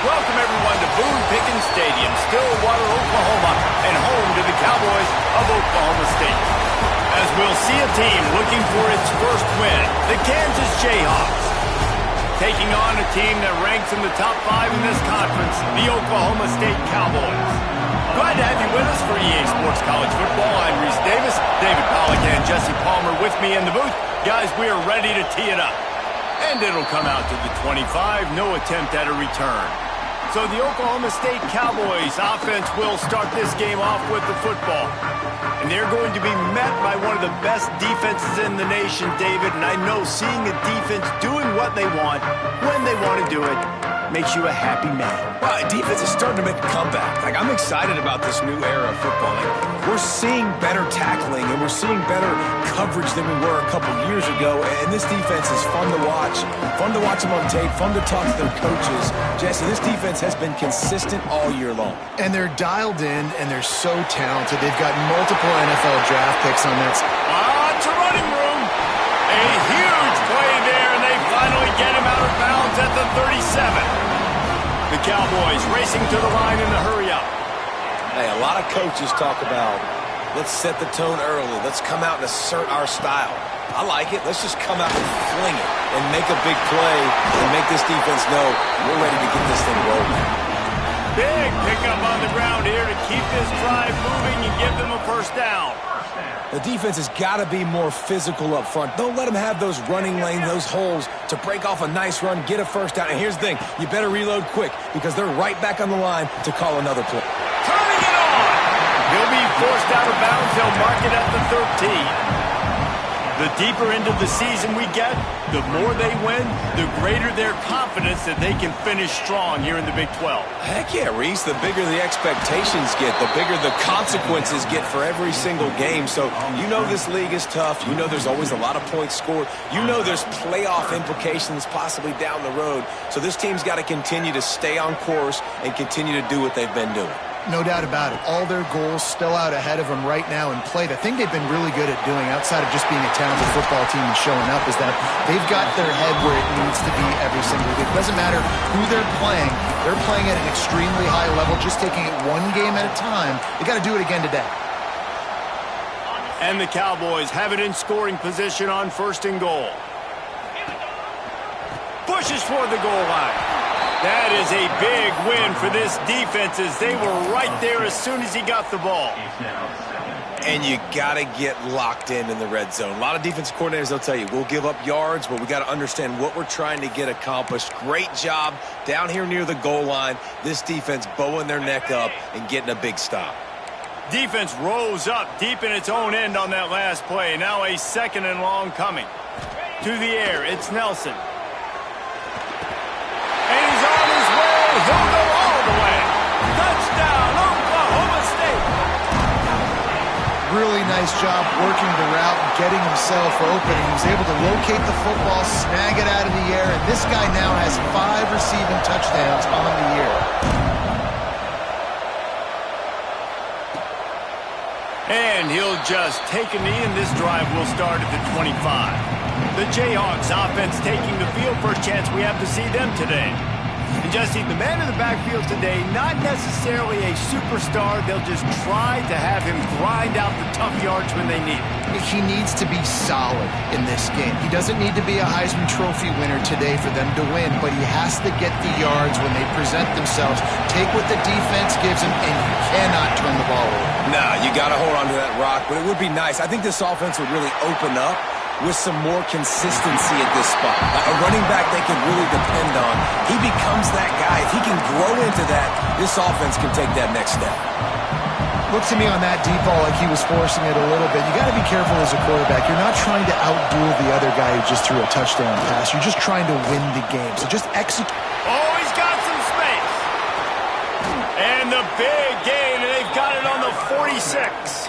Welcome everyone to Boone Pickens Stadium, Stillwater, Oklahoma, and home to the Cowboys of Oklahoma State. As we'll see a team looking for its first win, the Kansas Jayhawks, taking on a team that ranks in the top 5 in this conference, the Oklahoma State Cowboys. Glad to have you with us for EA Sports College Football. I'm Reese Davis, David Pollack and Jesse Palmer with me in the booth. Guys, we are ready to tee it up. And it'll come out to the 25, no attempt at a return. So the Oklahoma State Cowboys offense will start this game off with the football. And they're going to be met by one of the best defenses in the nation, David. And I know seeing a defense doing what they want, when they want to do it, makes you a happy man. Well, defense is starting to make a comeback. I'm excited about this new era of football. We're seeing better tackling, and we're seeing better coverage than we were a couple years ago. And this defense is fun to watch them on tape, fun to talk to their coaches. Jesse, this defense has been consistent all year long. And they're dialed in, and they're so talented. They've got multiple NFL draft picks on that. It's a running room. A huge play there, and they finally get him out of bounds at the 37. The Cowboys racing to the line in the hurry-up. Hey, a lot of coaches talk about, let's set the tone early. Let's come out and assert our style. I like it. Let's just come out and fling it and make a big play and make this defense know we're ready to get this thing rolling. Big pickup on the ground here to keep this drive moving and give them a first down. The defense has got to be more physical up front. Don't let them have those running lanes, those holes to break off a nice run, get a first down. And here's the thing, you better reload quick because they're right back on the line to call another play. Turning it on! He'll be forced out of bounds. They'll mark it at the 13. The deeper into the season we get, the more they win, the greater their confidence that they can finish strong here in the Big 12. Heck yeah, Reese. The bigger the expectations get, the bigger the consequences get for every single game. So you know this league is tough. You know there's always a lot of points scored. You know there's playoff implications possibly down the road. So this team's got to continue to stay on course and continue to do what they've been doing. No doubt about it. All their goals still out ahead of them right now in play. The thing they've been really good at doing, outside of just being a talented football team and showing up, is that they've got their head where it needs to be every single week. It doesn't matter who they're playing at an extremely high level, just taking it one game at a time. They got to do it again today. And the Cowboys have it in scoring position on first and goal. Pushes toward the goal line. That is a big win for this defense as they were right there as soon as he got the ball. And you got to get locked in the red zone. A lot of defensive coordinators, they'll tell you, we'll give up yards, but we got to understand what we're trying to get accomplished. Great job down here near the goal line. This defense bowing their neck up and getting a big stop. Defense rose up deep in its own end on that last play. Now a second and long coming. To the air, it's Nelson. And he's on his way. He'll go all the way. Touchdown, Oklahoma State. Really nice job working the route and getting himself open. He was able to locate the football, snag it out of the air, and this guy now has 5 receiving touchdowns on the year. And he'll just take a knee, and this drive will start at the 25. The Jayhawks offense taking the field. First chance we have to see them today. And Jesse, the man in the backfield today, not necessarily a superstar. They'll just try to have him grind out the tough yards when they need it. He needs to be solid in this game. He doesn't need to be a Heisman Trophy winner today for them to win, but he has to get the yards when they present themselves. Take what the defense gives him, and you cannot turn the ball over. Nah, you got to hold on to that rock, but it would be nice. I think this offense would really open up with some more consistency at this spot. A running back they can really depend on. He becomes that guy. If he can grow into that, this offense can take that next step. Looks to me on that deep ball like he was forcing it a little bit. You got to be careful as a quarterback. You're not trying to outduel the other guy who just threw a touchdown pass. You're just trying to win the game. So just execute. Oh, he's got some space. And the big gain, and they've got it on the 46.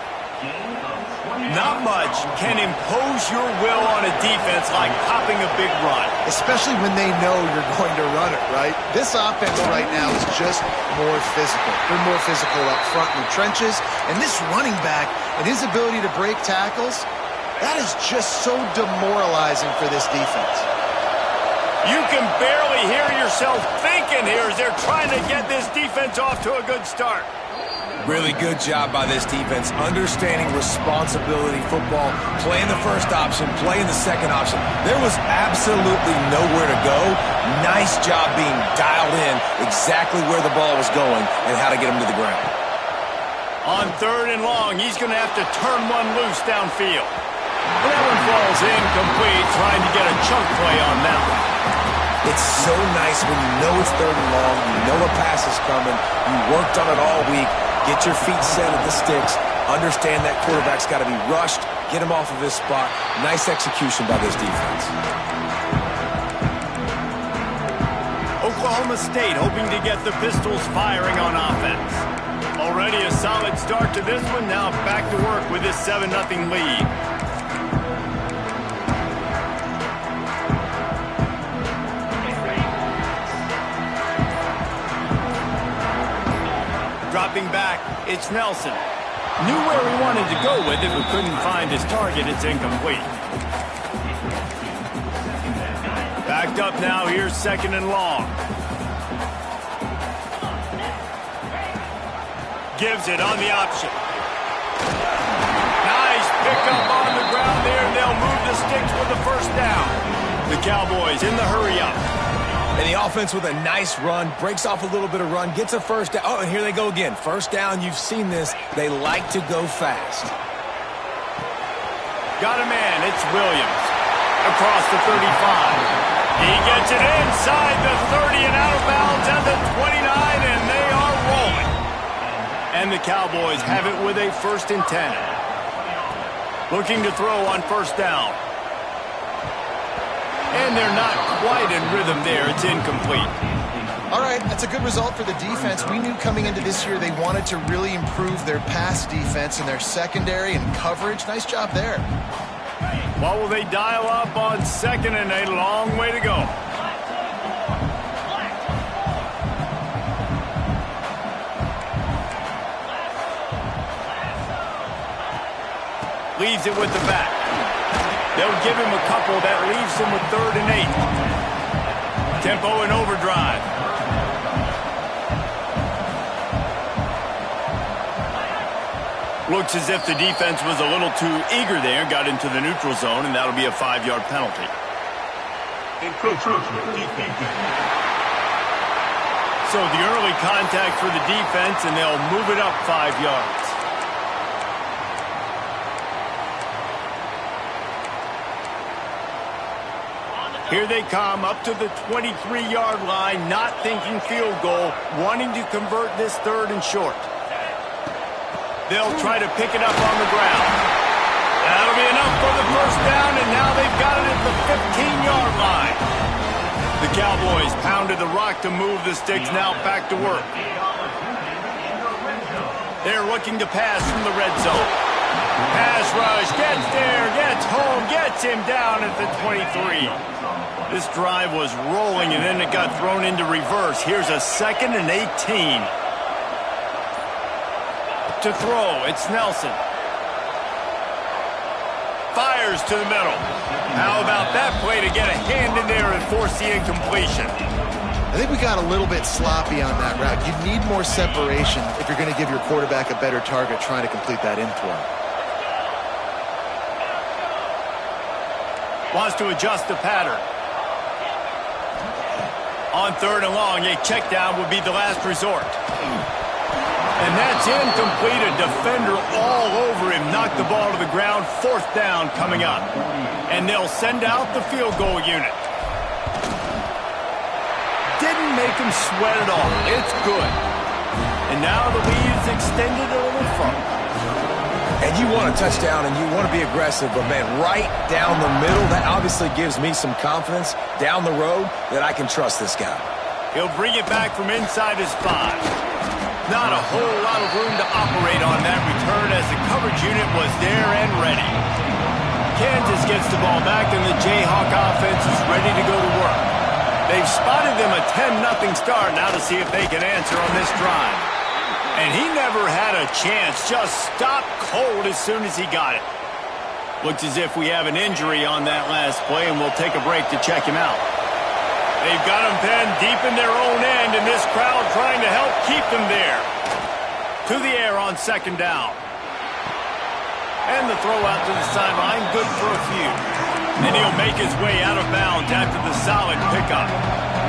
Not much can impose your will on a defense like popping a big run. Especially when they know you're going to run it, right? This offense right now is just more physical. They're more physical up front in the trenches. And this running back and his ability to break tackles, that is just so demoralizing for this defense. You can barely hear yourself thinking here as they're trying to get this defense off to a good start. Really good job by this defense, understanding responsibility football, playing the first option, playing the second option. There was absolutely nowhere to go. Nice job being dialed in exactly where the ball was going and how to get him to the ground. On 3rd and long, he's going to have to turn one loose downfield. But that one falls incomplete, trying to get a chunk play on that one. It's so nice when you know it's 3rd and long, you know a pass is coming, you worked on it all week, get your feet set at the sticks, understand that quarterback's got to be rushed, get him off of his spot. Nice execution by this defense. Oklahoma State hoping to get the Pistols firing on offense. Already a solid start to this one, now back to work with this 7-0 lead. Dropping back, it's Nelson. Knew where he wanted to go with it, but couldn't find his target. It's incomplete. Backed up now, here's 2nd and long. Gives it on the option. Nice pickup on the ground there. They'll move the sticks with the first down. The Cowboys in the hurry-up. And the offense with a nice run, breaks off a little bit of run, gets a first down. Oh, and here they go again. First down, you've seen this. They like to go fast. Got a man, it's Williams. Across the 35. He gets it inside the 30 and out of bounds at the 29, and they are rolling. And the Cowboys have it with a 1st and 10. Looking to throw on first down. And they're not quite in rhythm there. It's incomplete. All right, that's a good result for the defense. We knew coming into this year they wanted to really improve their pass defense and their secondary and coverage. Nice job there. What will they dial up on 2nd and a long way to go? Leaves it with the back. They'll give him a couple. That leaves him with 3rd and 8. Tempo and overdrive. Looks as if the defense was a little too eager there, got into the neutral zone, and that'll be a 5-yard penalty. So the early contact for the defense, and they'll move it up 5 yards. Here they come up to the 23-yard line, not thinking field goal, wanting to convert this 3rd and short. They'll try to pick it up on the ground. That'll be enough for the first down, and now they've got it at the 15-yard line. The Cowboys pounded the rock to move the sticks, now back to work. They're looking to pass from the red zone. Pass rush, gets there, gets home, gets him down at the 23. This drive was rolling, and then it got thrown into reverse. Here's a 2nd and 18. To throw, it's Nelson. Fires to the middle. How about that play to get a hand in there and force the incompletion? I think we got a little bit sloppy on that route. You need more separation if you're going to give your quarterback a better target trying to complete that in throw. Wants to adjust the pattern. On 3rd and long, a check down would be the last resort. And that's incomplete. A defender all over him. Knocked the ball to the ground. 4th down coming up. And they'll send out the field goal unit. Didn't make him sweat at all. It's good. And now the lead is extended a little further. And you want a touchdown and you want to be aggressive, but man, right down the middle, that obviously gives me some confidence down the road that I can trust this guy. He'll bring it back from inside his 5. Not a whole lot of room to operate on that return as the coverage unit was there and ready. Kansas gets the ball back and the Jayhawk offense is ready to go to work. They've spotted them a 10-0 start now to see if they can answer on this drive. And he never had a chance, just stopped cold as soon as he got it. Looks as if we have an injury on that last play, and we'll take a break to check him out. They've got them pinned deep in their own end, and this crowd trying to help keep them there. To the air on second down. And the throw out to the sideline, good for a few. And he'll make his way out of bounds after the solid pickup.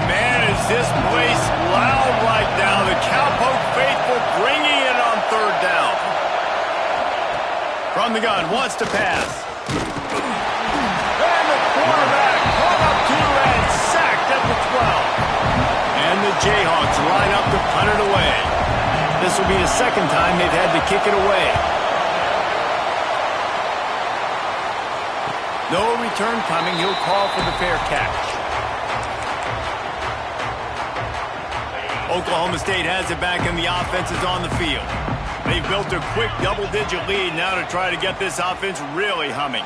Man, is this place loud right now. The Cowpoke faithful bringing it on third down. From the gun, wants to pass. And the quarterback caught up to and sacked at the 12. And the Jayhawks line up to punt it away. This will be the second time they've had to kick it away. No return coming. He'll call for the fair catch. Oklahoma State has it back, and the offense is on the field. They've built a quick double-digit lead now to try to get this offense really humming.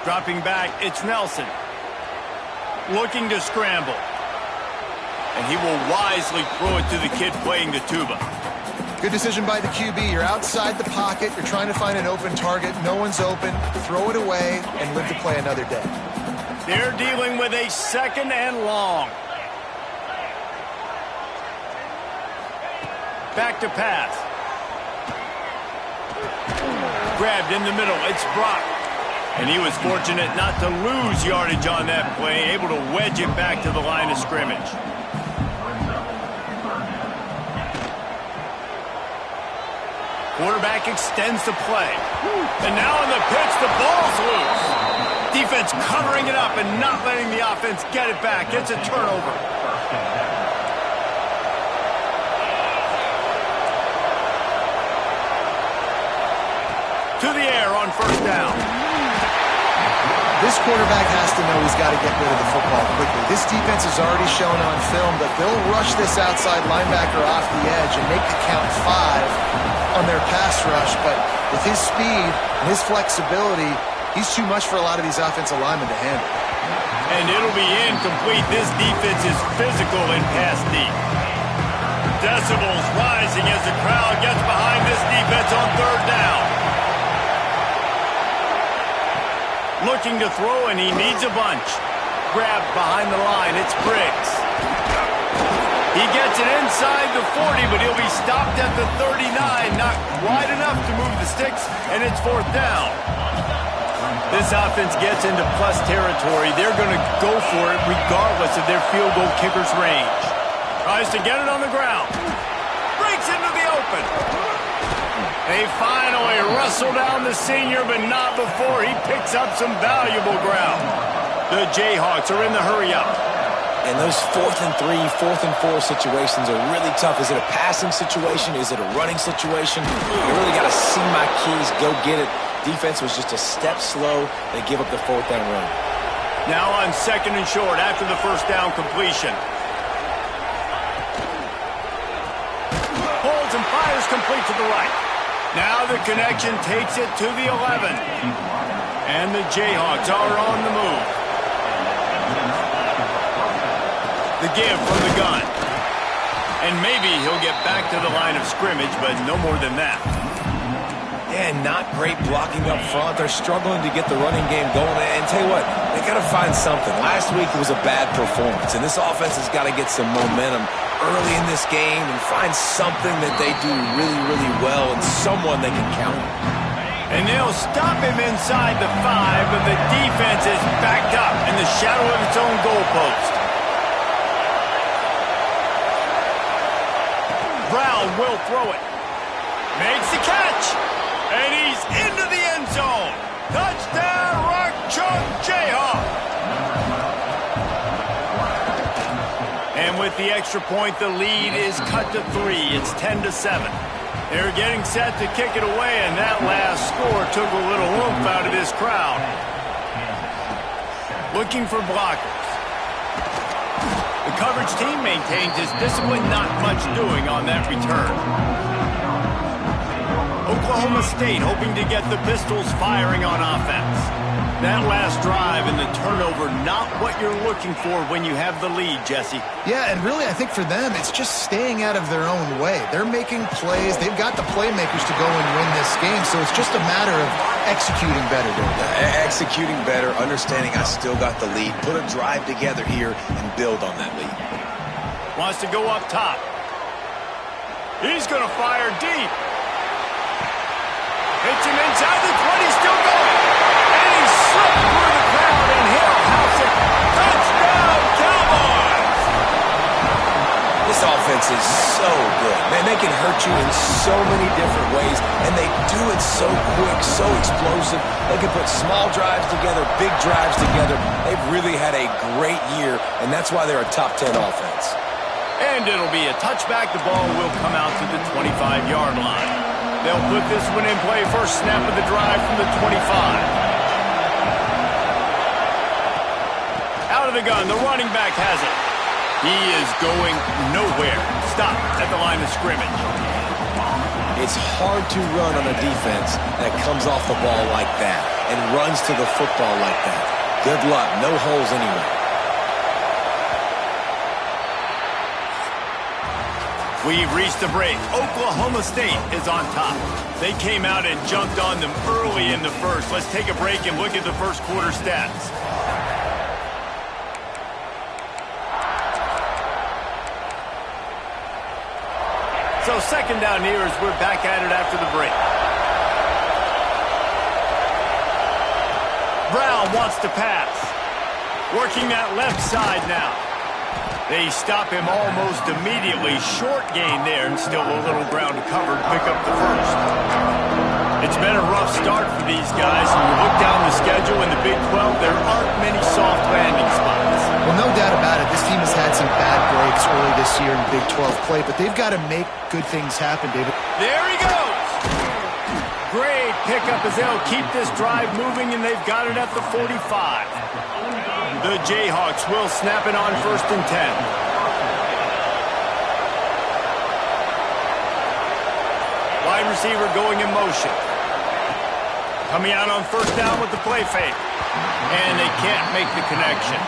Dropping back, it's Nelson. Looking to scramble. And he will wisely throw it to the kid playing the tuba. Good decision by the QB. You're outside the pocket. You're trying to find an open target. No one's open. Throw it away and live to play another day. They're dealing with a second and long. Back to pass. Grabbed in the middle. It's Brock. And he was fortunate not to lose yardage on that play, able to wedge it back to the line of scrimmage. Quarterback extends the play. And now in the pitch, the ball's loose. Defense covering it up and not letting the offense get it back. It's a turnover. To the air on first down. This quarterback has to know he's got to get rid of the football quickly. This defense has already shown on film that they'll rush this outside linebacker off the edge and make the count 5 on their pass rush. But with his speed and his flexibility, he's too much for a lot of these offensive linemen to handle. And it'll be incomplete. This defense is physical and pass deep. Decibels rising as the crowd gets behind this defense on third down. Looking to throw, and he needs a bunch. Grabbed behind the line. It's Briggs. He gets it inside the 40, but he'll be stopped at the 39. Not wide enough to move the sticks, and it's fourth down. This offense gets into plus territory. They're going to go for it regardless of their field goal kicker's range. Tries to get it on the ground. Breaks into the open. They finally wrestle down the senior, but not before he picks up some valuable ground. The Jayhawks are in the hurry-up. And those 4th and 3, 4th and 4 situations are really tough. Is it a passing situation? Is it a running situation? You really got to see my keys, go get it. Defense was just a step slow. They give up the 4th down run. Now on second and short after the first down completion. Holds and fires complete to the right. Now the connection takes it to the 11. And the Jayhawks are on the move. The give from the gun. And maybe he'll get back to the line of scrimmage, but no more than that. Yeah, not great blocking up front. They're struggling to get the running game going. And tell you what, they got to find something. Last week it was a bad performance, and this offense has got to get some momentum early in this game and find something that they do really, really well and someone they can count on. And they'll stop him inside the 5, but the defense is backed up in the shadow of its own goalpost. Brown will throw it. Makes the catch. And he's into the end zone. Touchdown, Rock Chalk Jayhawk. And with the extra point, the lead is cut to 3. It's 10-7. They're getting set to kick it away, and that last score took a little oomph out of this crowd. Looking for blockers. The coverage team maintains his discipline, not much doing on that return. Oklahoma State hoping to get the Pistols firing on offense. That last drive and the turnover, not what you're looking for when you have the lead, Jesse. Yeah, and really, I think for them, it's just staying out of their own way. They're making plays. They've got the playmakers to go and win this game, so it's just a matter of executing better, David. Executing better, understanding I still got the lead, put a drive together here and build on that lead. Wants to go up top. He's going to fire deep. Hits him inside the 20, still going. And he slipped through the crowd, and he'll house it. Touchdown, Cowboys! This offense is so good. Man, they can hurt you in so many different ways, and they do it so quick, so explosive. They can put small drives together, big drives together. They've really had a great year, and that's why they're a top 10 offense. And it'll be a touchback. The ball will come out to the 25-yard line. They'll put this one in play. First snap of the drive from the 25. Out of the gun, the running back has it. He is going nowhere. Stop at the line of scrimmage. It's hard to run on a defense that comes off the ball like that and runs to the football like that. Good luck. No holes anyway. We've reached the break. Oklahoma State is on top. They came out and jumped on them early in the first. Let's take a break and look at the first quarter stats. So second down here as we're back at it after the break. Brown wants to pass. Working that left side now. They stop him almost immediately. Short gain there and still a little ground covered. Pick up the first. It's been a rough start for these guys. And you look down the schedule in the Big 12, there aren't many soft landing spots. Well, no doubt about it. This team has had some bad breaks early this year in Big 12 play, but they've got to make good things happen, David. There he goes. Great pickup as they'll keep this drive moving, and they've got it at the 45. The Jayhawks will snap it on 1st and 10. Wide receiver going in motion. Coming out on 1st down with the play fake. And they can't make the connection.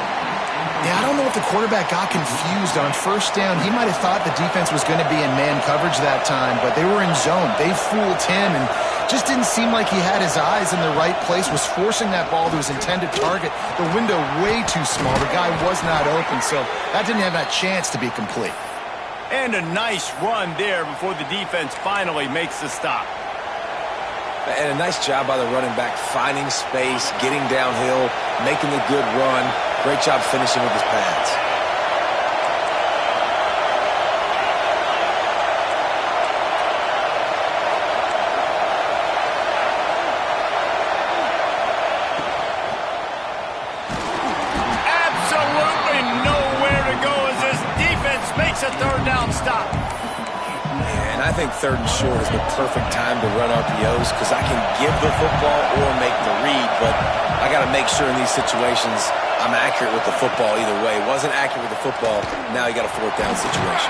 Yeah, I don't know if the quarterback got confused on 1st down. He might have thought the defense was going to be in man coverage that time, but they were in zone. They fooled him and just didn't seem like he had his eyes in the right place, was forcing that ball to his intended target. The window way too small. The guy was not open, so that didn't have that chance to be complete. And a nice run there before the defense finally makes the stop. And a nice job by the running back, finding space, getting downhill, making a good run. Great job finishing with his pads. Absolutely nowhere to go as this defense makes a 3rd down stop. And I think 3rd and short is the perfect time to run RPOs because I can give the football or make the read, but I got to make sure in these situations I'm accurate with the football either way. Wasn't accurate with the football. Now you got a 4th down situation.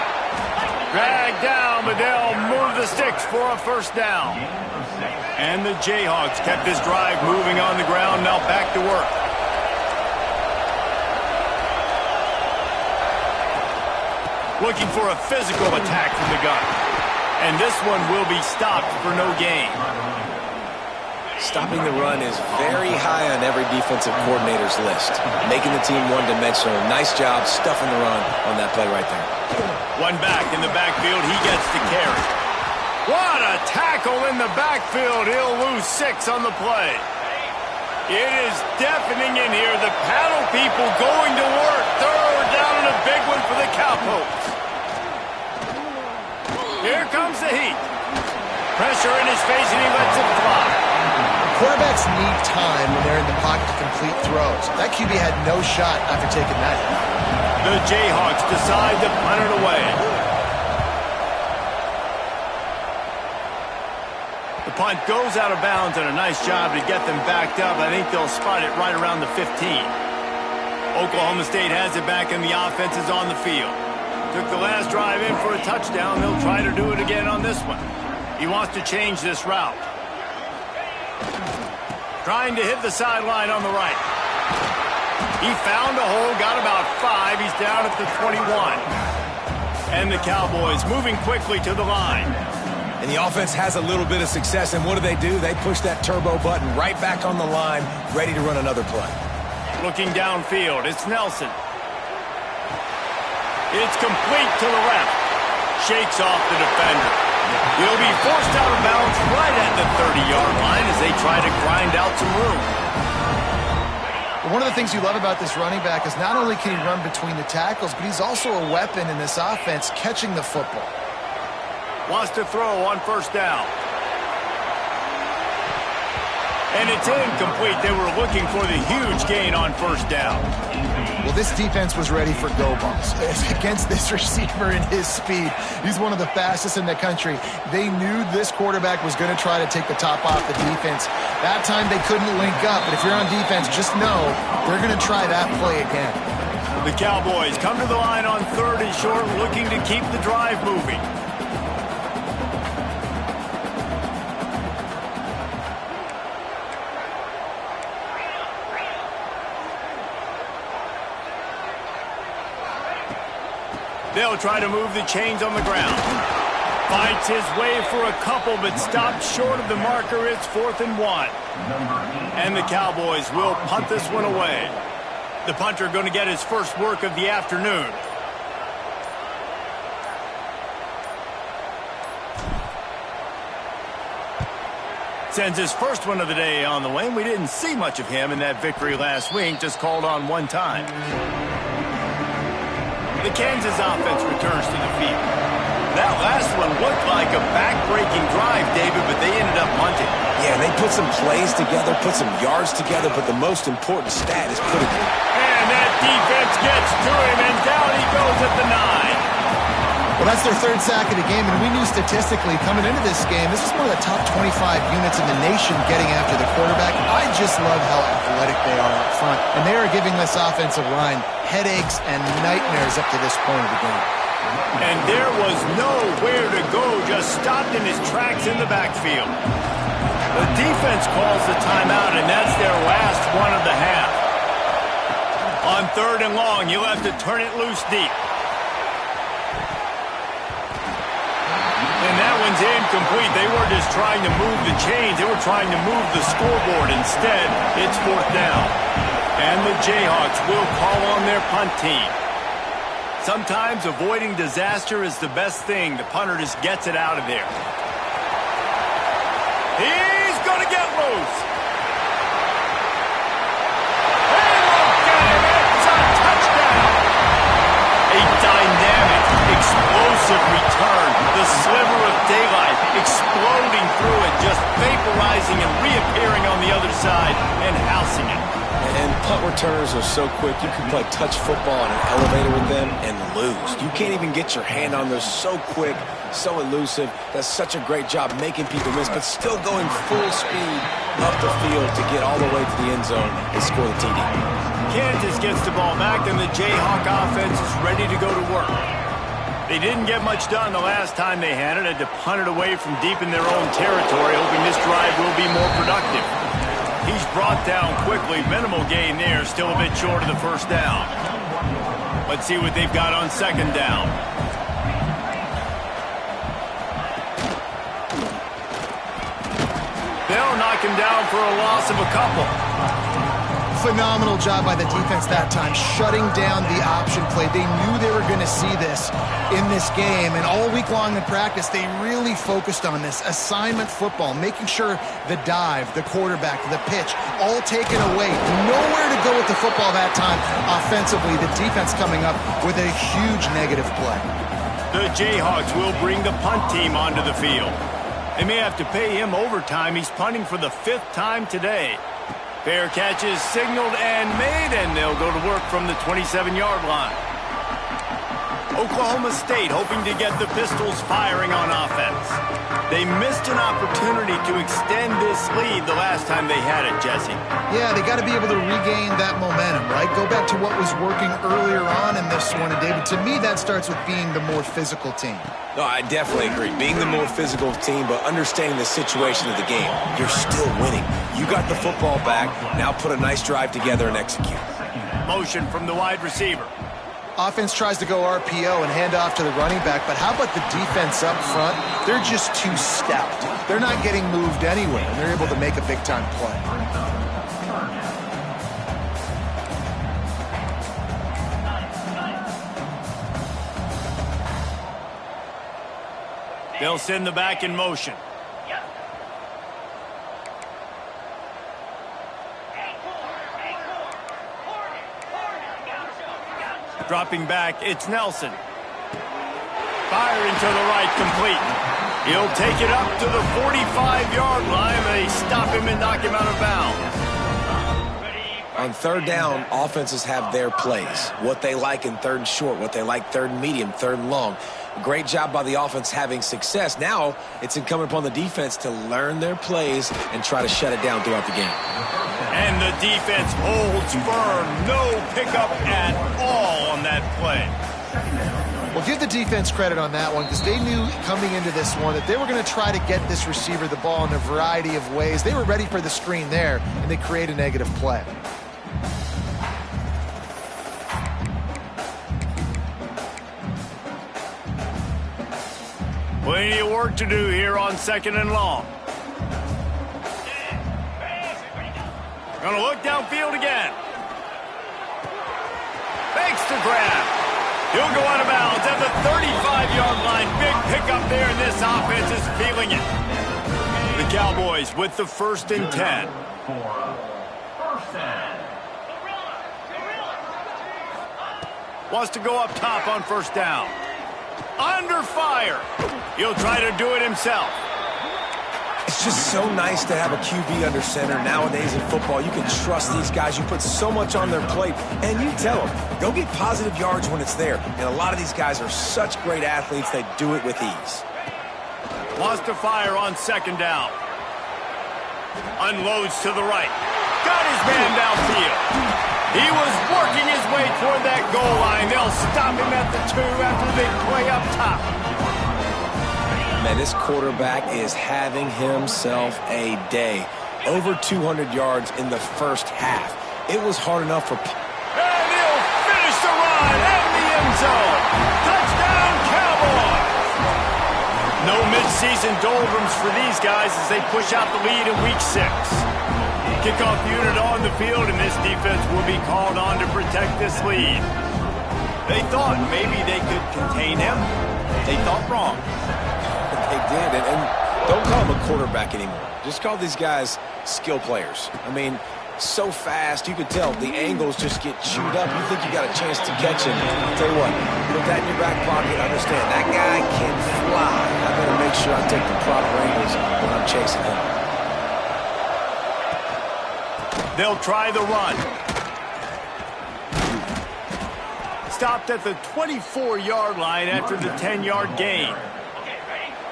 Drag down, but they'll move the sticks for a 1st down. And the Jayhawks kept this drive moving on the ground. Now back to work. Looking for a physical attack from the gun. And this one will be stopped for no gain. Stopping the run is very high on every defensive coordinator's list. Making the team one-dimensional. Nice job stuffing the run on that play right there. One back in the backfield. He gets the carry. What a tackle in the backfield. He'll lose 6 on the play. It is deafening in here. The paddle people going to work. 3rd down and a big one for the Cowpokes. Here comes the heat. Pressure in his face, and he lets it fly. Quarterbacks need time when they're in the pocket to complete throws. That QB had no shot after taking that hit. The Jayhawks decide to punt it away. The punt goes out of bounds, and a nice job to get them backed up. I think they'll spot it right around the 15. Oklahoma State has it back, and the offense is on the field. Took the last drive in for a touchdown. They'll try to do it again on this one. He wants to change this route. Trying to hit the sideline on the right. He found a hole, got about 5. He's down at the 21. And the Cowboys moving quickly to the line. And the offense has a little bit of success, and what do? They push that turbo button right back on the line, ready to run another play. Looking downfield, it's Nelson. It's complete to the left. Shakes off the defender. He'll be forced out of bounds right at the 30-yard line as they try to grind out some room. One of the things you love about this running back is not only can he run between the tackles, but he's also a weapon in this offense catching the football. Wants to throw on first down. And it's incomplete. They were looking for the huge gain on first down. Well, this defense was ready for go balls. Against this receiver and his speed, he's one of the fastest in the country. They knew this quarterback was going to try to take the top off the defense. That time they couldn't link up, but if you're on defense, just know they're going to try that play again. The Cowboys come to the line on 3rd and short, looking to keep the drive moving. They'll try to move the chains on the ground. Fights his way for a couple, but stopped short of the marker. It's 4th and 1. And the Cowboys will punt this one away. The punter going to get his first work of the afternoon. Sends his first one of the day on the way. We didn't see much of him in that victory last week, just called on one time. The Kansas offense returns to the field. That last one looked like a back-breaking drive, David, but they ended up punting. Yeah, they put some plays together, put some yards together, but the most important stat is putting it. And that defense gets to him, and down he goes at the 9. Well, that's their 3rd sack of the game, and we knew statistically coming into this game, this is one of the top 25 units in the nation getting after the quarterback. I just love how athletic they are up front, and they are giving this offensive line headaches and nightmares up to this point of the game. And there was nowhere to go, just stopped in his tracks in the backfield. The defense calls the timeout, and that's their last one of the half. On 3rd and long, you'll have to turn it loose deep. And that one's incomplete. They weren't just trying to move the chains. They were trying to move the scoreboard. Instead, it's 4th down. And the Jayhawks will call on their punt team. Sometimes avoiding disaster is the best thing. The punter just gets it out of there. He's going to get loose. Hey, look at him. It's a touchdown. A dynamic, explosive return. The sliver of daylight exploding through it, just vaporizing and reappearing on the other side and housing it. And punt returners are so quick. You can play touch football on an elevator with them and lose. You can't even get your hand on them. So quick, so elusive. Does such a great job making people miss, but still going full speed up the field to get all the way to the end zone and score the TD. Kansas gets the ball back, and the Jayhawk offense is ready to go to work. They didn't get much done the last time they had it. Had to punt it away from deep in their own territory, hoping this drive will be more productive. He's brought down quickly. Minimal gain there. Still a bit short of the first down. Let's see what they've got on 2nd down. They'll knock him down for a loss of a couple. Phenomenal job by the defense that time, shutting down the option play. They knew they were going to see this in this game, and all week long in practice, they really focused on this assignment football, making sure the dive, the quarterback, the pitch, all taken away. Nowhere to go with the football that time offensively. The defense coming up with a huge negative play. The Jayhawks will bring the punt team onto the field. They may have to pay him overtime. He's punting for the 5th time today. Fair catch is signaled and made, and they'll go to work from the 27-yard line. Oklahoma State hoping to get the Pistols firing on offense. They missed an opportunity to extend this lead the last time they had it, Jesse. Yeah, they got to be able to regain that momentum, right? Go back to what was working earlier on in this one. And, David, to me, that starts with being the more physical team. No, I definitely agree. Being the more physical team, but understanding the situation of the game. You're still winning. You got the football back. Now put a nice drive together and execute. Motion from the wide receiver. Offense tries to go RPO and hand off to the running back, but how about the defense up front? They're just too stout. They're not getting moved anywhere, and they're able to make a big-time play. They'll send the back in motion. Dropping back, it's Nelson. Firing to the right, complete. He'll take it up to the 45-yard line. They stop him and knock him out of bounds. On third down, offenses have their plays. What they like in third and short, what they like third and medium, third and long. Great job by the offense having success. Now it's incumbent upon the defense to learn their plays and try to shut it down throughout the game. And the defense holds firm. No pickup at all on that play. Well, give the defense credit on that one because they knew coming into this one that they were going to try to get this receiver the ball in a variety of ways. They were ready for the screen there, and they create a negative play. Plenty of work to do here on second and long. Gonna look downfield again. Fakes to grab. He'll go out of bounds at the 35-yard line. Big pickup there, and this offense is feeling it. The Cowboys with the 1st and 10. Wants to go up top on first down. Under fire. He'll try to do it himself. It's just so nice to have a QB under center. Nowadays in football, you can trust these guys. You put so much on their plate, and you tell them, go get positive yards when it's there. And a lot of these guys are such great athletes, they do it with ease. Wants to fire on second down. Unloads to the right. Got his man downfield. He was working his way toward that goal line. They'll stop him at the 2 after the big play up top. Man, this quarterback is having himself a day. Over 200 yards in the first half. It was hard enough for... And he'll finish the run in the end zone. Touchdown, Cowboys! No midseason doldrums for these guys as they push out the lead in Week 6. Kickoff unit on the field, and this defense will be called on to protect this lead. They thought maybe they could contain him. They thought wrong. They did, and don't call them a quarterback anymore. Just call these guys skill players. I mean, so fast, you could tell the angles just get chewed up. You think you got a chance to catch him. I'll tell you what, put that in your back pocket. Understand, that guy can fly. I better make sure I take the proper angles when I'm chasing him. They'll try the run. Stopped at the 24-yard line after the 10-yard gain.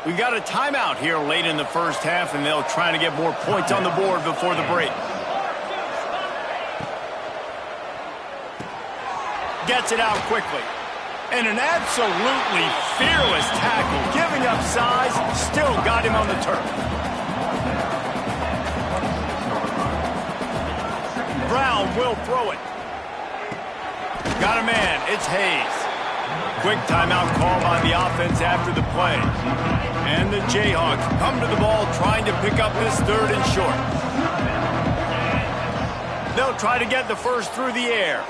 We got a timeout here late in the first half, and they'll try to get more points on the board before the break. Gets it out quickly. And an absolutely fearless tackle, giving up size, still got him on the turf. Brown will throw it. Got a man, it's Hayes. Quick timeout call by the offense after the play. And the Jayhawks come to the ball trying to pick up this 3rd and short. They'll try to get the first through the air.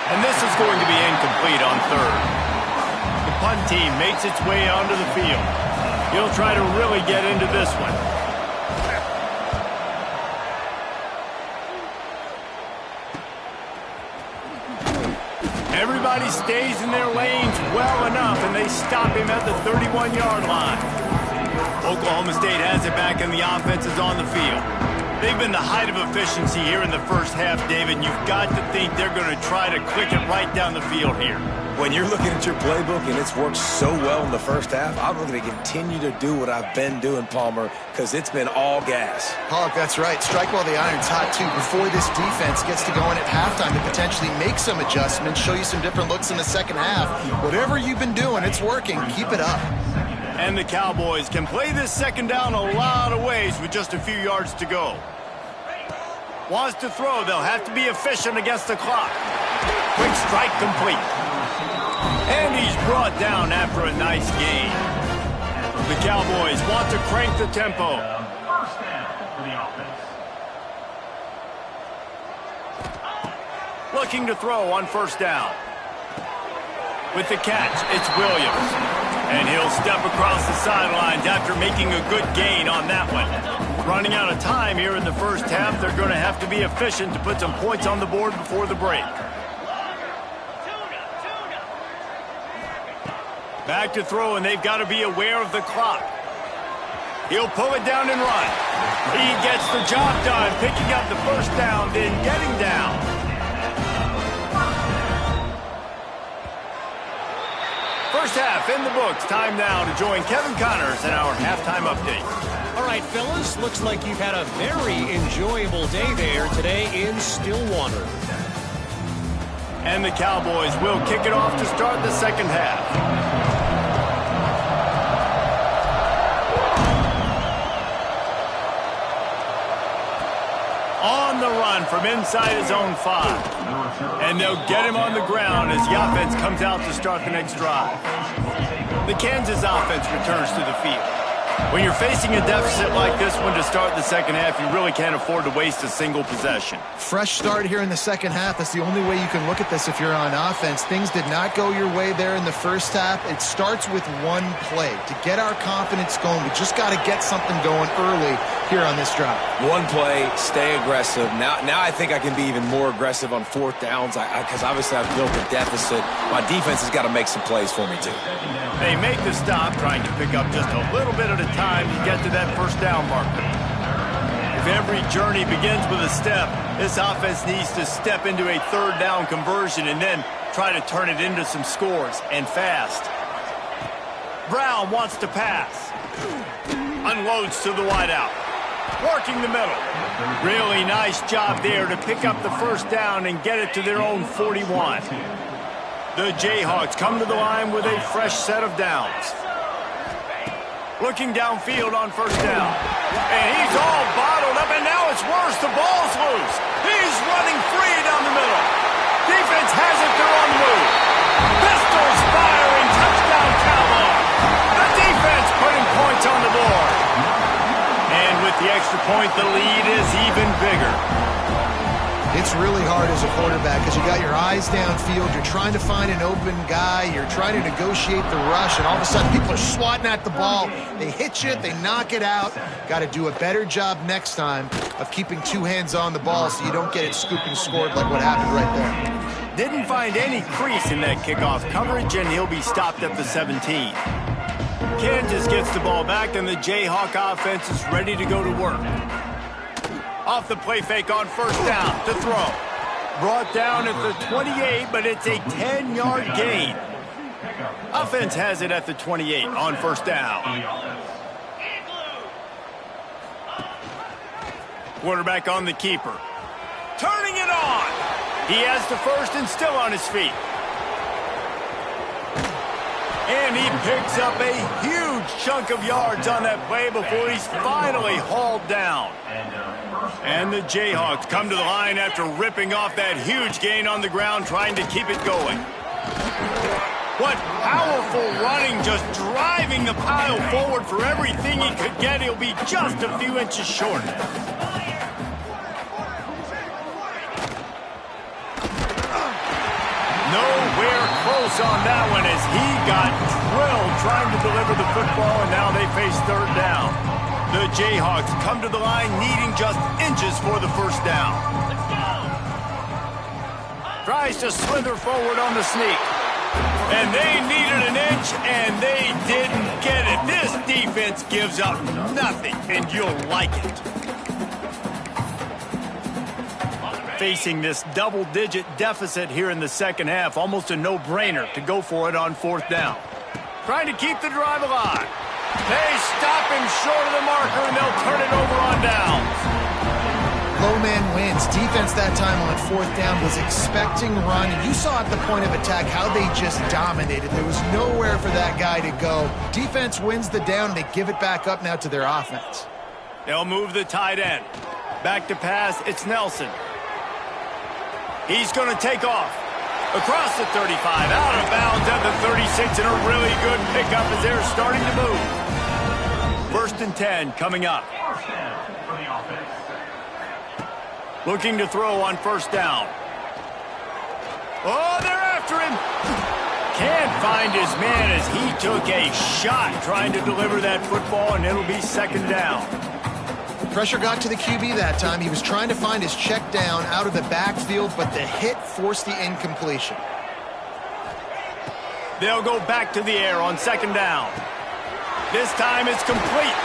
And this is going to be incomplete on 3rd. The punt team makes its way onto the field. He'll try to really get into this one. Everybody stays in their lanes well enough, and they stop him at the 31-yard line. Oklahoma State has it back, and the offense is on the field. They've been the height of efficiency here in the first half, David, and you've got to think they're going to try to click it right down the field here. When you're looking at your playbook and it's worked so well in the first half, I'm going to continue to do what I've been doing, Palmer, because it's been all gas. Hawk, that's right. Strike while the iron's hot, too. Before this defense gets to going at halftime to potentially make some adjustments, show you some different looks in the second half. Whatever you've been doing, it's working. Keep it up. And the Cowboys can play this second down a lot of ways with just a few yards to go. Wants to throw. They'll have to be efficient against the clock. Quick strike complete. And he's brought down after a nice gain. The Cowboys want to crank the tempo. Looking to throw on first down. With the catch, it's Williams. And he'll step across the sidelines after making a good gain on that one. Running out of time here in the first half, they're going to have to be efficient to put some points on the board before the break. Back to throw, and they've got to be aware of the clock. He'll pull it down and run. He gets the job done, picking up the first down, then getting down. First half in the books. Time now to join Kevin Connors in our halftime update. All right, fellas, looks like you've had a very enjoyable day there today in Stillwater. And the Cowboys will kick it off to start the second half. On the run from inside his own 5. And they'll get him on the ground as the offense comes out to start the next drive. The Kansas offense returns to the field. When you're facing a deficit like this one to start the second half, you really can't afford to waste a single possession. Fresh start here in the second half. That's the only way you can look at this if you're on offense. Things did not go your way there in the first half. It starts with one play. To get our confidence going, we just got to get something going early here on this drive. One play, stay aggressive. Now I think I can be even more aggressive on fourth downs because obviously I've built a deficit. My defense has got to make some plays for me, too. They make the stop, trying to pick up just a little bit at a time to get to that first down marker. If every journey begins with a step, this offense needs to step into a third down conversion and then try to turn it into some scores, and fast. Brown wants to pass. Unloads to the wideout. Working the middle. Really nice job there to pick up the first down and get it to their own 41. The Jayhawks come to the line with a fresh set of downs. Looking downfield on first down. And he's all bottled up, and now it's worse. The ball's loose. He's running free down the middle. Defense has it. They're on the move. Pistols firing. Touchdown, Cowboys. The defense putting points on the board. And with the extra point, the lead is even bigger. It's really hard as a quarterback because you got your eyes downfield. You're trying to find an open guy. You're trying to negotiate the rush, and all of a sudden people are swatting at the ball. They hit you. They knock it out. Got to do a better job next time of keeping two hands on the ball so you don't get it scooped and scored like what happened right there. Didn't find any crease in that kickoff coverage, and he'll be stopped at the 17. Kansas gets the ball back, and the Jayhawk offense is ready to go to work. Off the play fake on first down to throw. Brought down at the 28, but it's a 10-yard gain. Offense has it at the 28 on first down. Quarterback on the keeper. Turning it on. He has the first and still on his feet. And he picks up a huge chunk of yards on that play before he's finally hauled down. And the Jayhawks come to the line after ripping off that huge gain on the ground, trying to keep it going. What powerful running, just driving the pile forward for everything he could get. He'll be just a few inches short. Nowhere close on that one as he got drilled trying to deliver the football, and now they face third down. The Jayhawks come to the line needing just inches for the first down. Tries to slither forward on the sneak. And they needed an inch, and they didn't get it. This defense gives up nothing, and you'll like it. facing this double-digit deficit here in the second half. Almost a no-brainer to go for it on fourth down. Trying to keep the drive alive. They stop him short of the marker, and they'll turn it over on downs. Low man wins. Defense that time on fourth down was expecting run. And you saw at the point of attack how they just dominated. There was nowhere for that guy to go. Defense wins the down. They give it back up now to their offense. They'll move the tight end. Back to pass, it's Nelson. He's going to take off. Across the 35, out of bounds at the 36, and a really good pickup as they're starting to move. 1st and 10 coming up. Looking to throw on first down. Oh, they're after him. Can't find his man as he took a shot trying to deliver that football, and it'll be 2nd down. Pressure got to the QB that time. He was trying to find his check down out of the backfield, but the hit forced the incompletion. They'll go back to the air on 2nd down. This time it's complete.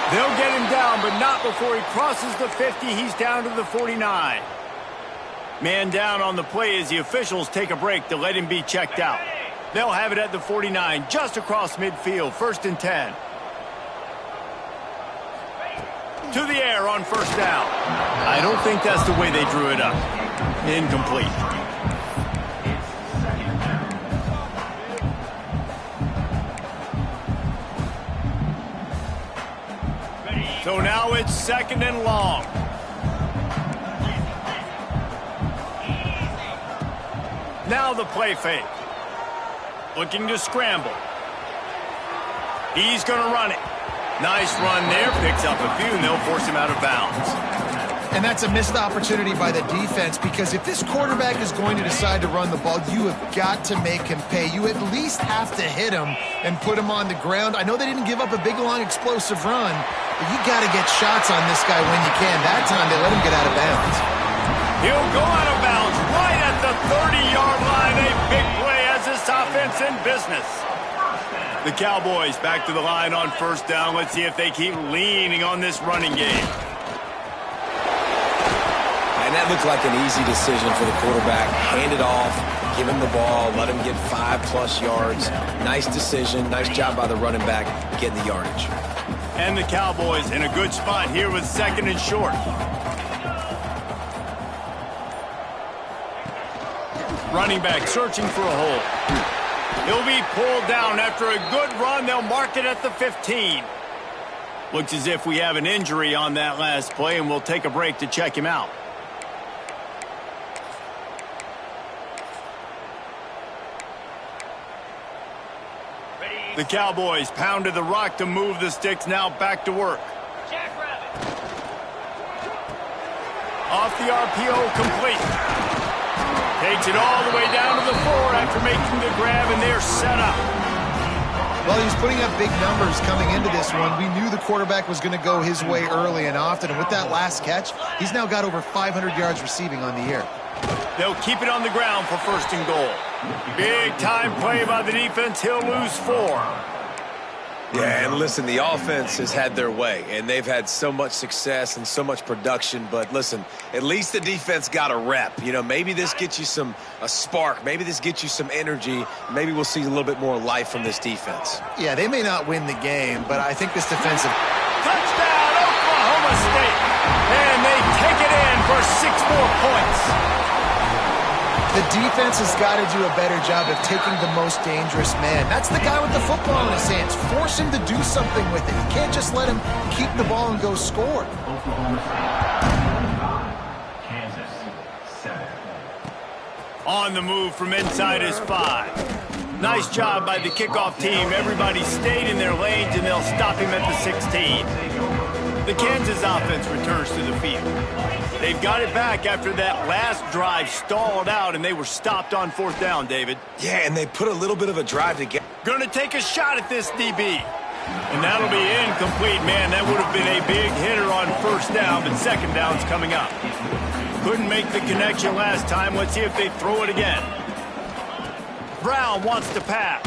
They'll get him down, but not before he crosses the 50. He's down to the 49. Man down on the play as the officials take a break to let him be checked out. They'll have it at the 49, just across midfield, 1st and 10. To the air on first down. I don't think that's the way they drew it up. Incomplete. So now it's 2nd and long. Now the play fake. Looking to scramble. He's going to run it. Nice run there, picks up a few, and they'll force him out of bounds. And that's a missed opportunity by the defense, because if this quarterback is going to decide to run the ball, you have got to make him pay. You at least have to hit him and put him on the ground. I know they didn't give up a big, long, explosive run, but you got to get shots on this guy when you can. That time, they let him get out of bounds. He'll go out of bounds right at the 30-yard line. A big play as this offense in business. The Cowboys back to the line on first down. Let's see if they keep leaning on this running game. And that looked like an easy decision for the quarterback. Hand it off, give him the ball, let him get 5+ yards. Nice decision. Nice job by the running back getting the yardage. And the Cowboys in a good spot here with 2nd and short. Running back searching for a hole. He'll be pulled down after a good run. They'll mark it at the 15. Looks as if we have an injury on that last play, and we'll take a break to check him out. The Cowboys pounded the rock to move the sticks. Now back to work. Off the RPO, complete. Takes it all the way down to the 4 after making the grab, and they're set up. Well, he was putting up big numbers coming into this one. We knew the quarterback was going to go his way early and often, and with that last catch, he's now got over 500 yards receiving on the year. They'll keep it on the ground for 1st and goal. Big time play by the defense. He'll lose 4. Yeah, and listen, the offense has had their way, and they've had so much success and so much production. But listen, at least the defense got a rep. You know, maybe this gets you a spark. Maybe this gets you some energy. Maybe we'll see a little bit more life from this defense. Yeah, they may not win the game, but I think this defensive... Touchdown, Oklahoma State! And they take it in for 6 more points. The defense has got to do a better job of taking the most dangerous man. That's the guy with the football in his hands. Force him to do something with it. You can't just let him keep the ball and go score. On the move from inside his 5. Nice job by the kickoff team. Everybody stayed in their lanes, and they'll stop him at the 16. The Kansas offense returns to the field. They've got it back after that last drive stalled out, and they were stopped on 4th down, David. Yeah, and they put a little bit of a drive together. Going to take a shot at this DB. And that'll be incomplete. Man, that would have been a big hitter on 1st down, but 2nd down's coming up. Couldn't make the connection last time. Let's see if they throw it again. Brown wants to pass.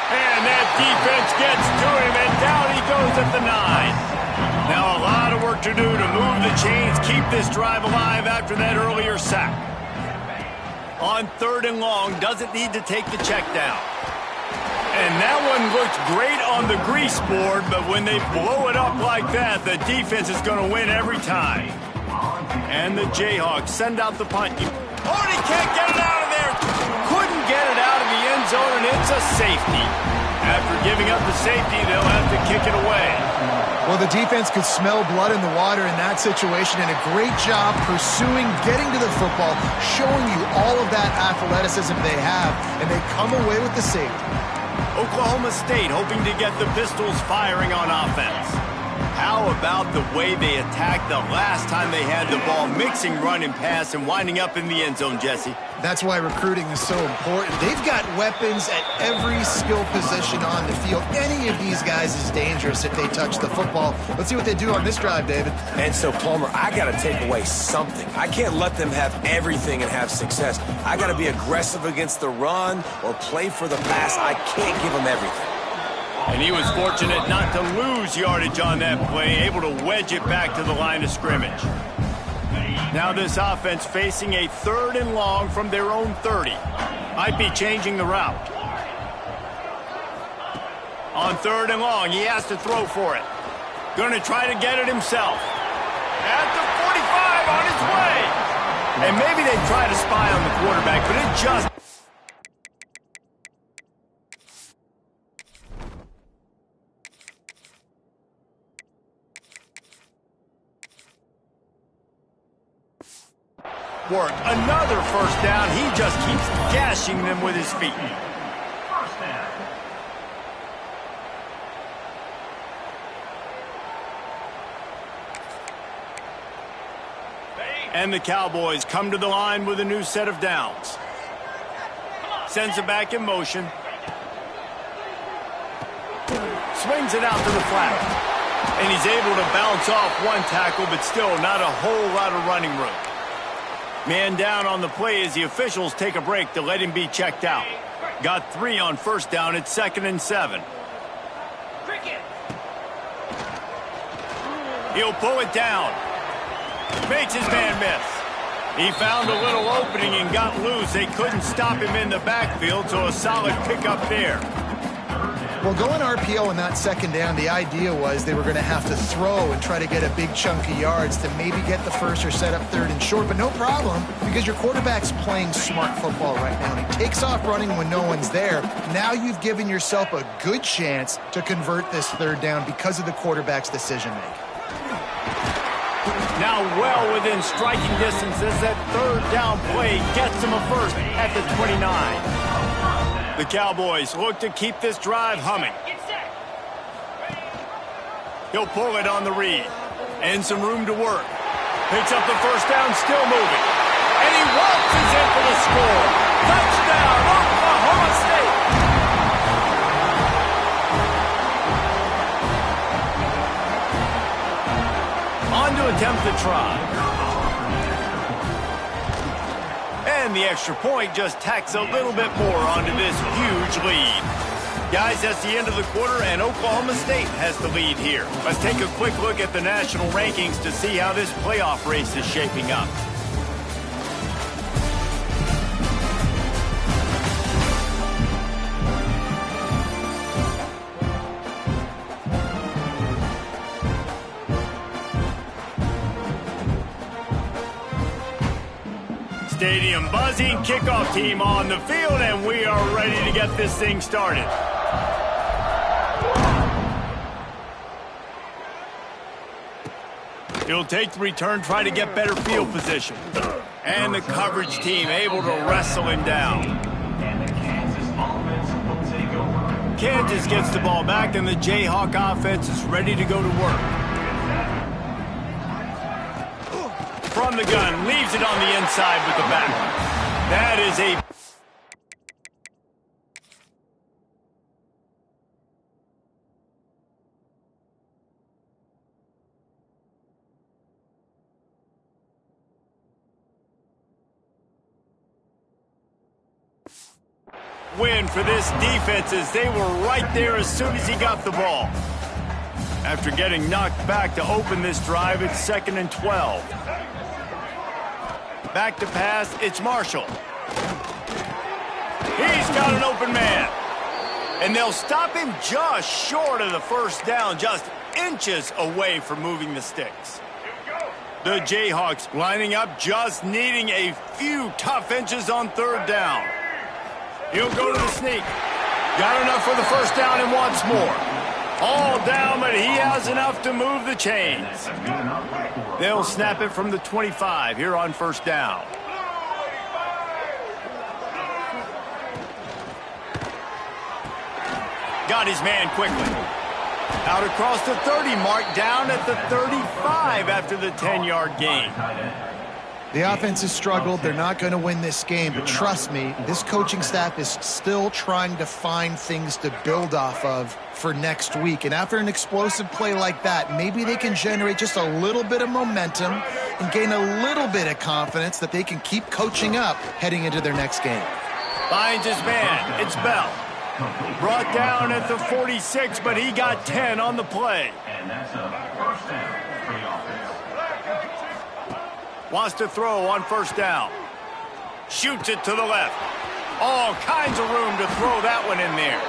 And that defense gets to him, and down he goes at the 9. Now a lot of work to do to move the chains, keep this drive alive after that earlier sack. On 3rd and long, doesn't need to take the check down. And that one looked great on the grease board, but when they blow it up like that, the defense is going to win every time. And the Jayhawks send out the punt. Oh, and he can't get it out of there. Couldn't get it out of the end zone, and it's a safety. After giving up the safety, they'll have to kick it away. Well, the defense could smell blood in the water in that situation, and a great job pursuing, getting to the football, showing you all of that athleticism they have, and they come away with the safety. Oklahoma State hoping to get the Pistols firing on offense. How about the way they attacked the last time they had the ball, mixing run and pass and winding up in the end zone, Jesse? That's why recruiting is so important. They've got weapons at every skill position on the field. Any of these guys is dangerous if they touch the football. Let's see what they do on this drive, David. And so, Palmer, I got to take away something. I can't let them have everything and have success. I got to be aggressive against the run or play for the pass. I can't give them everything. And he was fortunate not to lose yardage on that play, able to wedge it back to the line of scrimmage. Now this offense facing a 3rd and long from their own 30. Might be changing the route. On 3rd and long, he has to throw for it. Going to try to get it himself. At the 45 on his way. And maybe they try to spy on the quarterback, but it just... work. Another 1st down. He just keeps gashing them with his feet. And the Cowboys come to the line with a new set of downs. Sends it back in motion. Swings it out to the flat. And he's able to bounce off one tackle, but still not a whole lot of running room. Man down on the play as the officials take a break to let him be checked out. Got 3 on 1st down. It's 2nd and 7. He'll pull it down. Makes his man miss. He found a little opening and got loose. They couldn't stop him in the backfield, so a solid pickup there. Well, going RPO in that 2nd down, the idea was they were going to have to throw and try to get a big chunk of yards to maybe get the 1st or set up 3rd and short, but no problem because your quarterback's playing smart football right now. And he takes off running when no one's there. Now you've given yourself a good chance to convert this 3rd down because of the quarterback's decision-making. Now well within striking distance as that 3rd down play gets him a 1st at the 29. The Cowboys look to keep this drive humming. He'll pull it on the read. And some room to work. Picks up the 1st down, still moving. And he waltzes in for the score. Touchdown, Oklahoma State. On to attempt the try. And the extra point just tacks a little bit more onto this huge lead. Guys, that's the end of the quarter, and Oklahoma State has the lead here. Let's take a quick look at the national rankings to see how this playoff race is shaping up. Stadium buzzing, kickoff team on the field, and we are ready to get this thing started. He'll take the return, try to get better field position. And the coverage team able to wrestle him down. Kansas gets the ball back, and the Jayhawk offense is ready to go to work. From the gun, leaves it on the inside with the back. That is a... win for this defense as they were right there as soon as he got the ball. After getting knocked back to open this drive, it's 2nd and 12. Back to pass, it's Marshall. He's got an open man. And they'll stop him just short of the first down, just inches away from moving the sticks. The Jayhawks lining up, just needing a few tough inches on 3rd down. He'll go to the sneak. Got enough for the first down and wants more. All down, but he has enough to move the chains. They'll snap it from the 25 here on 1st down. Got his man quickly. Out across the 30 mark, down at the 35 after the 10-yard gain. The offense has struggled. They're not going to win this game, but trust me, this coaching staff is still trying to find things to build off of for next week. And after an explosive play like that, maybe they can generate just a little bit of momentum and gain a little bit of confidence that they can keep coaching up heading into their next game. Finds his man. It's Bell. Brought down at the 46, but he got 10 on the play. And that's a first down for the offense. Wants to throw on 1st down. Shoots it to the left. All kinds of room to throw that one in there.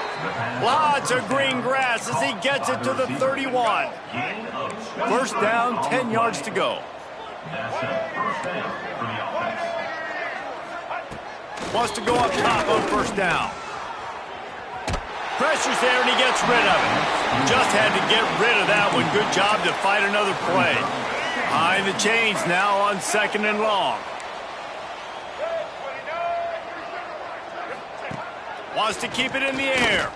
Lots of green grass as he gets it to the 31. 1st down, 10 yards to go. That's a first down for the offense. Wants to go up top on 1st down. Pressure's there and he gets rid of it. Just had to get rid of that one. Good job to fight another play. Behind the chains now on 2nd and long. Wants to keep it in the air.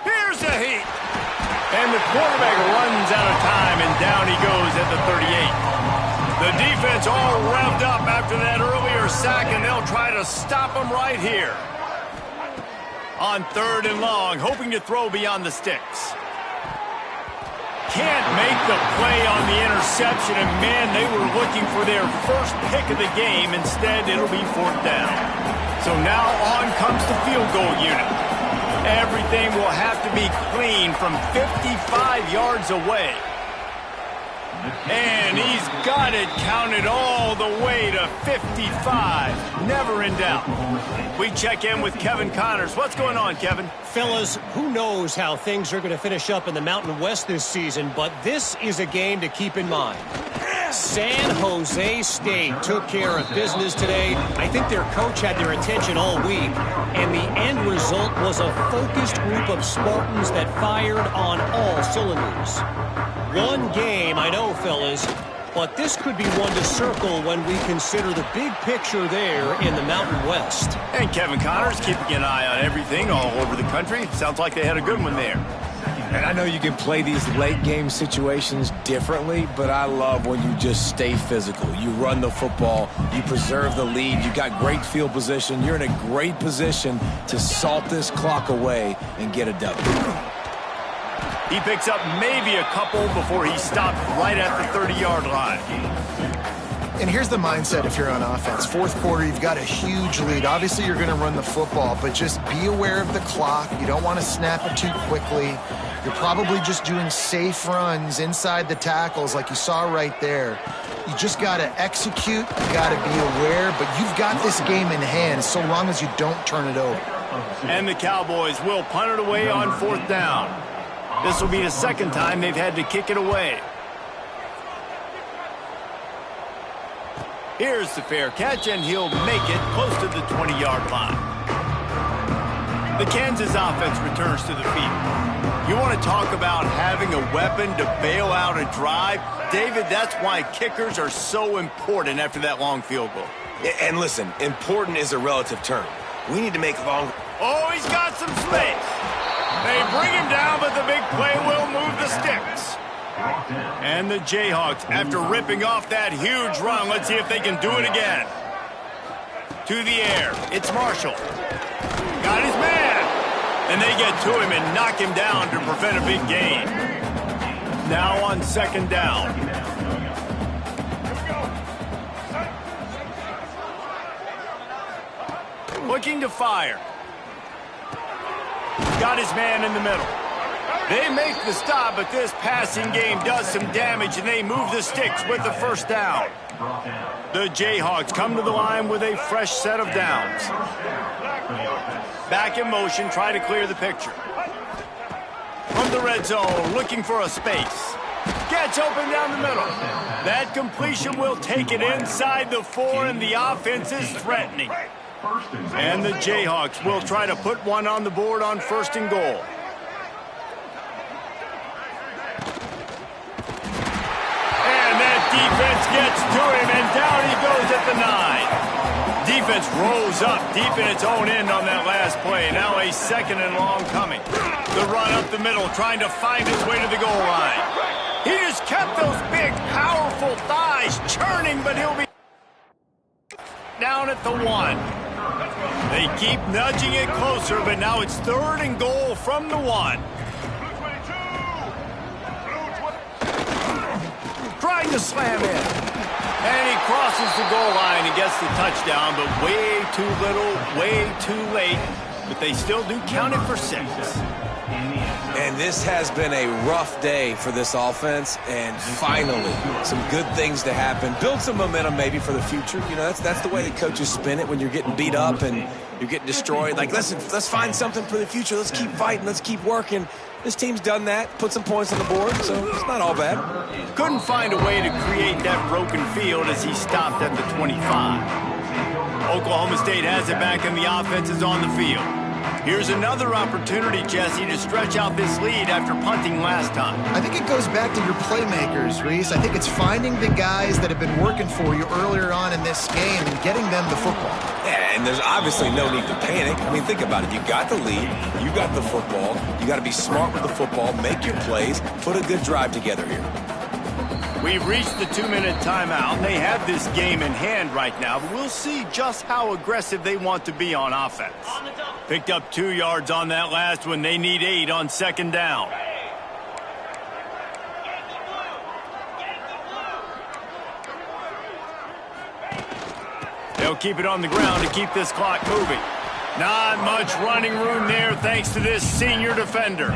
Here's the heat. And the quarterback runs out of time and down he goes at the 38. The defense all revved up after that earlier sack and they'll try to stop him right here. On 3rd and long, hoping to throw beyond the sticks. Can't make the play on the interception, and man, they were looking for their first pick of the game. Instead, it'll be 4th down. So now on comes the field goal unit. Everything will have to be clean from 55 yards away. And he's got it counted all the way to 55. Never in doubt. We check in with Kevin Connors. What's going on, Kevin? Fellas, who knows how things are going to finish up in the Mountain West this season, but this is a game to keep in mind. San Jose State took care of business today. I think their coach had their attention all week, and the end result was a focused group of Spartans that fired on all cylinders. One game, I know, fellas, but this could be one to circle when we consider the big picture there in the Mountain West. And Kevin Connors keeping an eye on everything all over the country. Sounds like they had a good one there. And I know you can play these late game situations differently, but I love when you just stay physical. You run the football, you preserve the lead, you got great field position, you're in a great position to salt this clock away and get a W. He picks up maybe a couple before he stopped right at the 30-yard line. And here's the mindset if you're on offense. 4th quarter, you've got a huge lead. Obviously, you're going to run the football, but just be aware of the clock. You don't want to snap it too quickly. You're probably just doing safe runs inside the tackles like you saw right there. You just got to execute. You got to be aware, but you've got this game in hand so long as you don't turn it over. And the Cowboys will punt it away on 4th down. This will be the 2nd time they've had to kick it away. Here's the fair catch, and he'll make it close to the 20-yard line. The Kansas offense returns to the field. You want to talk about having a weapon to bail out a drive? David, that's why kickers are so important after that long field goal. And listen, important is a relative term. We need to make long... Oh, he's got some space. They bring him down, but the big play will move the sticks. And the Jayhawks, after ripping off that huge run, let's see if they can do it again. To the air, it's Marshall. Got his man. And they get to him and knock him down to prevent a big gain. Now on 2nd down. Looking to fire. Got his man in the middle. They make the stop, but this passing game does some damage, and they move the sticks with the first down. The Jayhawks come to the line with a fresh set of downs. Back in motion, try to clear the picture. From the red zone, looking for a space. Gets open down the middle. That completion will take it inside the 4, and the offense is threatening. And the Jayhawks will try to put one on the board on 1st and goal. Defense gets to him, and down he goes at the 9. Defense rolls up deep in its own end on that last play. Now a 2nd and long coming. The run up the middle, trying to find his way to the goal line. He just kept those big, powerful thighs churning, but he'll be down at the 1. They keep nudging it closer, but now it's 3rd and goal from the 1. Trying to slam in. And he crosses the goal line and gets the touchdown, but way too little, way too late. But they still do count it for 6. And this has been a rough day for this offense, and finally, some good things to happen. Build some momentum maybe for the future. You know, that's the way the coaches spin it when you're getting beat up and you're getting destroyed. Like, listen, let's find something for the future. Let's keep fighting. Let's keep working. This team's done that, put some points on the board, so it's not all bad. Couldn't find a way to create that broken field as he stopped at the 25. Oklahoma State has it back, and the offense is on the field. Here's another opportunity, Jesse, to stretch out this lead after punting last time. I think it goes back to your playmakers, Reese. I think it's finding the guys that have been working for you earlier on in this game and getting them the football. Yeah, and there's obviously no need to panic. I mean, think about it. You got the lead. You got the football. You got to be smart with the football, make your plays, put a good drive together here. We've reached the 2-minute timeout. They have this game in hand right now, but we'll see just how aggressive they want to be on offense. Picked up 2 yards on that last one. They need 8 on 2nd down. They'll keep it on the ground to keep this clock moving. Not much running room there thanks to this senior defender.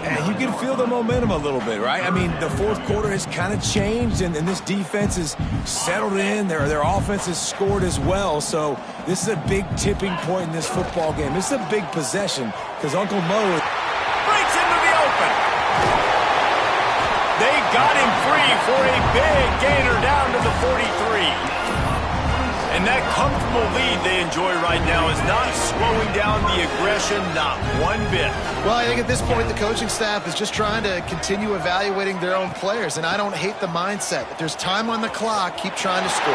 And you can feel the momentum a little bit, right? I mean, the 4th quarter has kind of changed, and this defense is settled in. Their offense has scored as well. So this is a big tipping point in this football game. This is a big possession because Uncle Mo breaks into the open. They got him free for a big gainer down to the 43. And that comfortable lead they enjoy right now is not slowing down the aggression, not one bit. Well, I think at this point the coaching staff is just trying to continue evaluating their own players, and I don't hate the mindset. If there's time on the clock, keep trying to score.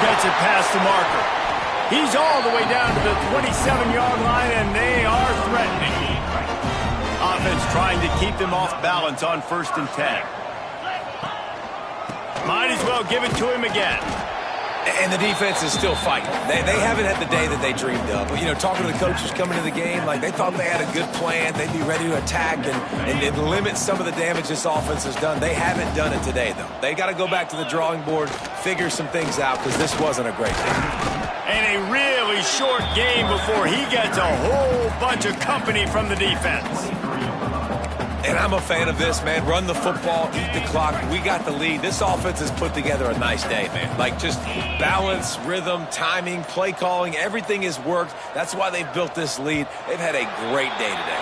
Gets it past the marker. He's all the way down to the 27-yard line, and they are threatening. Offense trying to keep them off balance on 1st and 10. Might as well give it to him again. And the defense is still fighting. They haven't had the day that they dreamed of. But, you know, talking to the coaches coming to the game, like they thought they had a good plan. They'd be ready to attack and limit some of the damage this offense has done. They haven't done it today, though. They got to go back to the drawing board, figure some things out, because this wasn't a great day. And a really short game before he gets a whole bunch of company from the defense. And I'm a fan of this, man. Run the football, eat the clock. We got the lead. This offense has put together a nice day, man. Like, just balance, rhythm, timing, play calling, everything has worked. That's why they've built this lead. They've had a great day today.